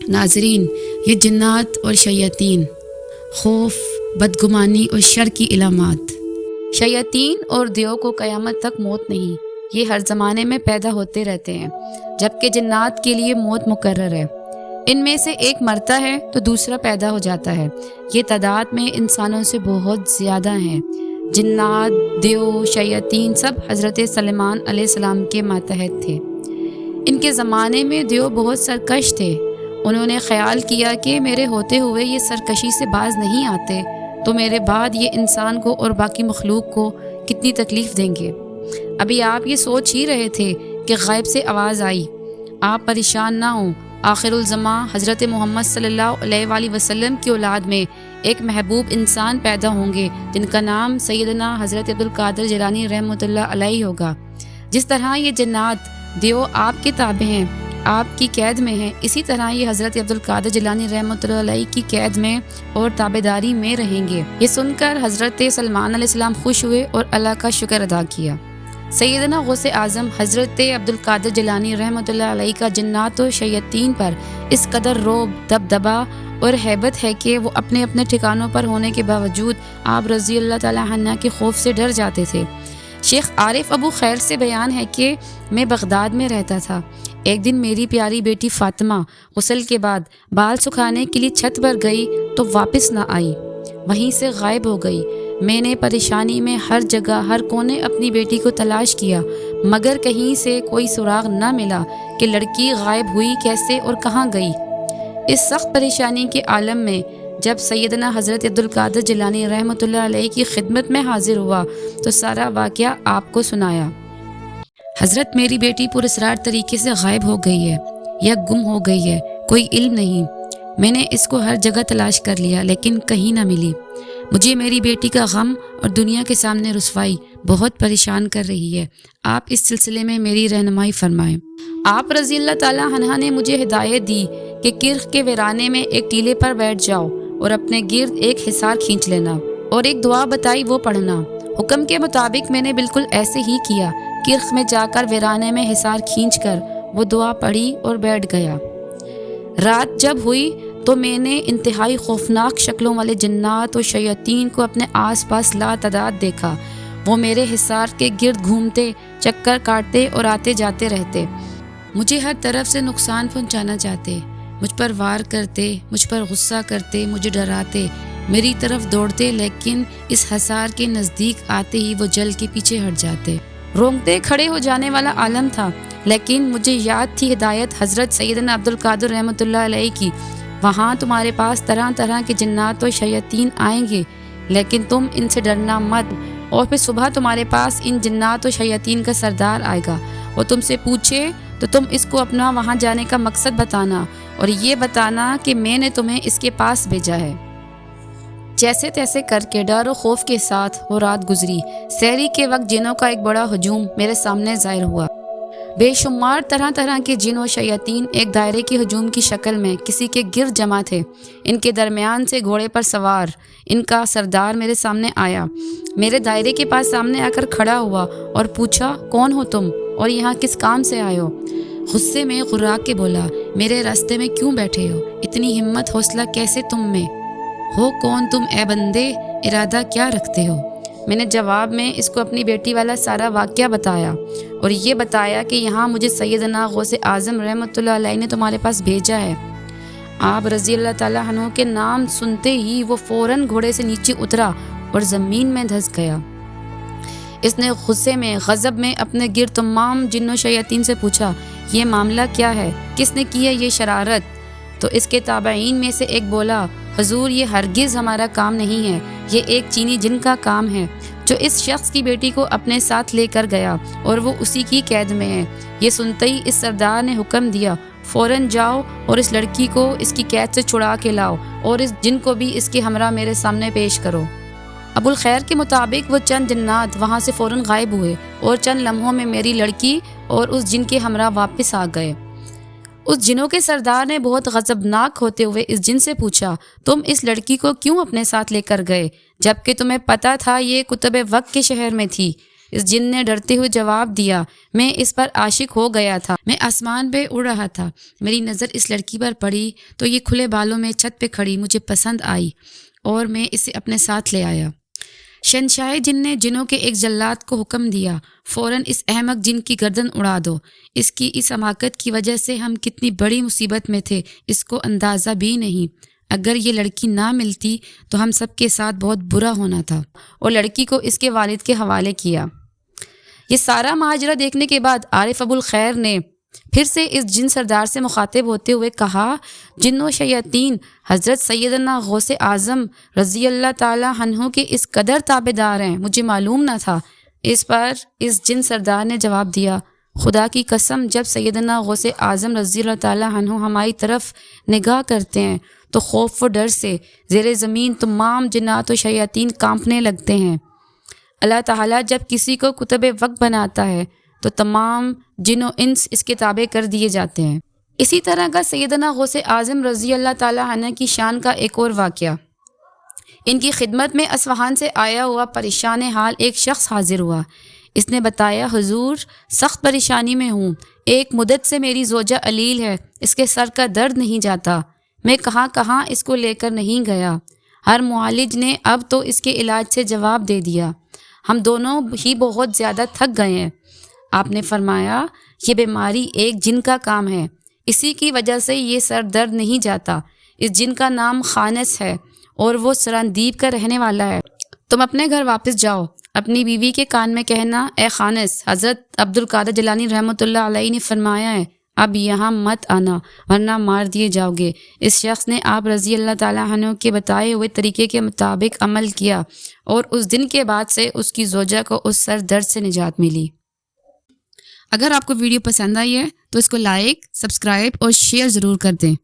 ناظرین، یہ جنات اور شیاطین، خوف، بدگمانی اور شر کی علامات۔ شیاطین اور دیو کو قیامت تک موت نہیں، یہ ہر زمانے میں پیدا ہوتے رہتے ہیں، جبکہ جنات کے لیے موت مقرر ہے۔ ان میں سے ایک مرتا ہے تو دوسرا پیدا ہو جاتا ہے۔ یہ تعداد میں انسانوں سے بہت زیادہ ہیں۔ جنات، دیو، شیاطین سب حضرت سلیمان علیہ السلام کے ماتحت تھے۔ ان کے زمانے میں دیو بہت سرکش تھے۔ انہوں نے خیال کیا کہ میرے ہوتے ہوئے یہ سرکشی سے باز نہیں آتے تو میرے بعد یہ انسان کو اور باقی مخلوق کو کتنی تکلیف دیں گے۔ ابھی آپ یہ سوچ ہی رہے تھے کہ غیب سے آواز آئی، آپ پریشان نہ ہوں، آخر الزماں حضرت محمد صلی اللہ علیہ وآلہ وسلم کی اولاد میں ایک محبوب انسان پیدا ہوں گے جن کا نام سیدنا حضرت عبدالقادر جیلانی رحمۃ اللہ علیہ ہوگا۔ جس طرح یہ جنات دیو آپ کے تابع ہیں، آپ کی قید میں ہیں، اسی طرح یہ حضرت عبدالقادر جیلانی رحمۃ اللہ علیہ کی قید میں اور تابعداری میں رہیں گے۔ یہ سن کر حضرت سلمان علیہ السلام خوش ہوئے اور اللہ کا شکر ادا کیا۔ سیدنا غوث اعظم حضرت عبدالقادر جیلانی رحمۃ اللہ علیہ کا جنات و شیاطین پر اس قدر رعب، دبدبا اور ہیبت ہے کہ وہ اپنے اپنے ٹھکانوں پر ہونے کے باوجود آپ رضی اللہ تعالی عنہ کے خوف سے ڈر جاتے تھے۔ شیخ عارف ابو خیر سے بیان ہے کہ میں بغداد میں رہتا تھا۔ ایک دن میری پیاری بیٹی فاطمہ غسل کے بعد بال سکھانے کے لیے چھت پر گئی تو واپس نہ آئی، وہیں سے غائب ہو گئی۔ میں نے پریشانی میں ہر جگہ، ہر کونے اپنی بیٹی کو تلاش کیا، مگر کہیں سے کوئی سراغ نہ ملا کہ لڑکی غائب ہوئی کیسے اور کہاں گئی۔ اس سخت پریشانی کے عالم میں جب سیدنا حضرت عبدالقادر جیلانی رحمۃ اللہ علیہ کی خدمت میں حاضر ہوا تو سارا واقعہ آپ کو سنایا۔ حضرت، میری بیٹی پراسرار طریقے سے غائب ہو گئی ہے یا گم ہو گئی ہے، کوئی علم نہیں۔ میں نے اس کو ہر جگہ تلاش کر لیا لیکن کہیں نہ ملی۔ مجھے میری بیٹی کا غم اور دنیا کے سامنے رسوائی بہت پریشان کر رہی ہے۔ آپ اس سلسلے میں میری رہنمائی فرمائیں۔ آپ رضی اللہ تعالی عنہ نے مجھے ہدایت دی کہ کرخ کے ویرانے میں ایک ٹیلے پر بیٹھ جاؤ اور اپنے گرد ایک حصار کھینچ لینا اور ایک دعا بتائی وہ پڑھنا۔ حکم کے مطابق میں نے بالکل ایسے ہی کیا۔ کرخ میں جا کر ویرانے میں حصار کھینچ کر وہ دعا پڑھی اور بیٹھ گیا۔ رات جب ہوئی تو میں نے انتہائی خوفناک شکلوں والے جنات و شیاطین کو اپنے آس پاس لا تعداد دیکھا۔ وہ میرے حصار کے گرد گھومتے، چکر کاٹتے اور آتے جاتے رہتے، مجھے ہر طرف سے نقصان پہنچانا چاہتے، مجھ پر وار کرتے، مجھ پر غصہ کرتے، مجھے ڈراتے، میری طرف دوڑتے، لیکن اس حصار کے نزدیک آتے ہی وہ جل کے پیچھے ہٹ جاتے۔ رونگتے کھڑے ہو جانے والا عالم تھا، لیکن مجھے یاد تھی ہدایت حضرت سیدنا عبدالقادر رحمۃ اللہ علیہ کی، وہاں تمہارے پاس طرح طرح کے جنات و شیاطین آئیں گے لیکن تم ان سے ڈرنا مت، اور پھر صبح تمہارے پاس ان جنات و شیاطین کا سردار آئے گا، وہ تم سے پوچھے تو تم اس کو اپنا وہاں جانے کا مقصد بتانا اور یہ بتانا کہ میں نے تمہیں اس کے پاس بھیجا ہے۔ جیسے تیسے کر کے ڈر و خوف کے ساتھ وہ رات گزری۔ سحری کے وقت جنوں کا ایک بڑا ہجوم میرے سامنے ظاہر ہوا۔ بے شمار طرح طرح کے جن و شیاطین ایک دائرے کے ہجوم کی شکل میں کسی کے گرد جمع تھے۔ ان کے درمیان سے گھوڑے پر سوار ان کا سردار میرے سامنے آیا، میرے دائرے کے پاس سامنے آ کر کھڑا ہوا اور پوچھا، کون ہو تم اور یہاں کس کام سے آئے ہو؟ غصے میں غرا کے بولا، میرے راستے میں کیوں بیٹھے ہو؟ اتنی ہمت حوصلہ کیسے تم میں ہو؟ کون تم اے بندے؟ ارادہ کیا رکھتے ہو؟ میں نے جواب میں اس کو اپنی بیٹی والا سارا واقعہ بتایا اور یہ بتایا کہ یہاں مجھے سیدنا غوث اعظم رحمۃ اللہ علیہ نے تمہارے پاس بھیجا ہے۔ آپ رضی اللہ تعالیٰ عنہ کے نام سنتے ہی وہ فوراً گھوڑے سے نیچے اترا اور زمین میں دھس گیا۔ اس نے غصے میں، غضب میں اپنے گرد تمام جن و شیاطین سے پوچھا، یہ معاملہ کیا ہے؟ کس نے کی ہے یہ شرارت؟ تو اس کے تابعین میں سے ایک بولا، حضور یہ ہرگز ہمارا کام نہیں ہے، یہ ایک چینی جن کا کام ہے جو اس شخص کی بیٹی کو اپنے ساتھ لے کر گیا اور وہ اسی کی قید میں ہے۔ یہ سنتے ہی اس سردار نے حکم دیا، فوراً جاؤ اور اس لڑکی کو اس کی قید سے چھڑا کے لاؤ اور اس جن کو بھی اس کے ہمراہ میرے سامنے پیش کرو۔ ابو الخیر کے مطابق وہ چند جنات وہاں سے فوراً غائب ہوئے اور چند لمحوں میں میری لڑکی اور اس جن کے ہمراہ واپس آ گئے۔ اس جنوں کے سردار نے بہت غضبناک ہوتے ہوئے اس جن سے پوچھا، تم اس لڑکی کو کیوں اپنے ساتھ لے کر گئے جبکہ تمہیں پتہ تھا یہ کتب وقت کے شہر میں تھی؟ اس جن نے ڈرتے ہوئے جواب دیا، میں اس پر عاشق ہو گیا تھا، میں آسمان پہ اڑ رہا تھا، میری نظر اس لڑکی پر پڑی تو یہ کھلے بالوں میں چھت پہ کھڑی مجھے پسند آئی اور میں اسے اپنے ساتھ لے آیا۔ شہنشاہ جن نے جنوں کے ایک جلاد کو حکم دیا، فوراً اس احمق جن کی گردن اڑا دو، اس کی اس حماقت کی وجہ سے ہم کتنی بڑی مصیبت میں تھے اس کو اندازہ بھی نہیں، اگر یہ لڑکی نہ ملتی تو ہم سب کے ساتھ بہت برا ہونا تھا، اور لڑکی کو اس کے والد کے حوالے کیا۔ یہ سارا ماجرا دیکھنے کے بعد عارف ابو الخیر نے پھر سے اس جن سردار سے مخاطب ہوتے ہوئے کہا، جن و شیاطین حضرت سیدنا غوث اعظم رضی اللہ تعالیٰ عنہ کے اس قدر تابعدار ہیں، مجھے معلوم نہ تھا۔ اس پر اس جن سردار نے جواب دیا، خدا کی قسم جب سیدنا غوث اعظم رضی اللہ تعالیٰ عنہ ہماری طرف نگاہ کرتے ہیں تو خوف و ڈر سے زیر زمین تمام جنات و شیاطین کانپنے لگتے ہیں۔ اللہ تعالیٰ جب کسی کو کتب وقت بناتا ہے تو تمام جن و انس اس کے تابع کر دیے جاتے ہیں۔ اسی طرح کا سیدنا غوث اعظم رضی اللہ تعالیٰ عنہ کی شان کا ایک اور واقعہ، ان کی خدمت میں اصفہان سے آیا ہوا پریشان حال ایک شخص حاضر ہوا۔ اس نے بتایا، حضور سخت پریشانی میں ہوں، ایک مدت سے میری زوجہ علیل ہے، اس کے سر کا درد نہیں جاتا، میں کہاں کہاں اس کو لے کر نہیں گیا، ہر معالج نے اب تو اس کے علاج سے جواب دے دیا، ہم دونوں ہی بہت زیادہ تھک گئے ہیں۔ آپ نے فرمایا، یہ بیماری ایک جن کا کام ہے، اسی کی وجہ سے یہ سر درد نہیں جاتا، اس جن کا نام خانس ہے اور وہ سراندیپ کا رہنے والا ہے، تم اپنے گھر واپس جاؤ، اپنی بیوی کے کان میں کہنا، اے خانس، حضرت عبد القادر جیلانی رحمۃ اللہ علیہ نے فرمایا ہے اب یہاں مت آنا ورنہ مار دیے جاؤ گے۔ اس شخص نے آپ رضی اللہ تعالیٰ عنہ کے بتائے ہوئے طریقے کے مطابق عمل کیا اور اس دن کے بعد سے اس کی زوجہ کو اس سر درد سے نجات ملی۔ اگر آپ کو ویڈیو پسند آئی ہے تو اس کو لائک، سبسکرائب اور شیئر ضرور کر دیں۔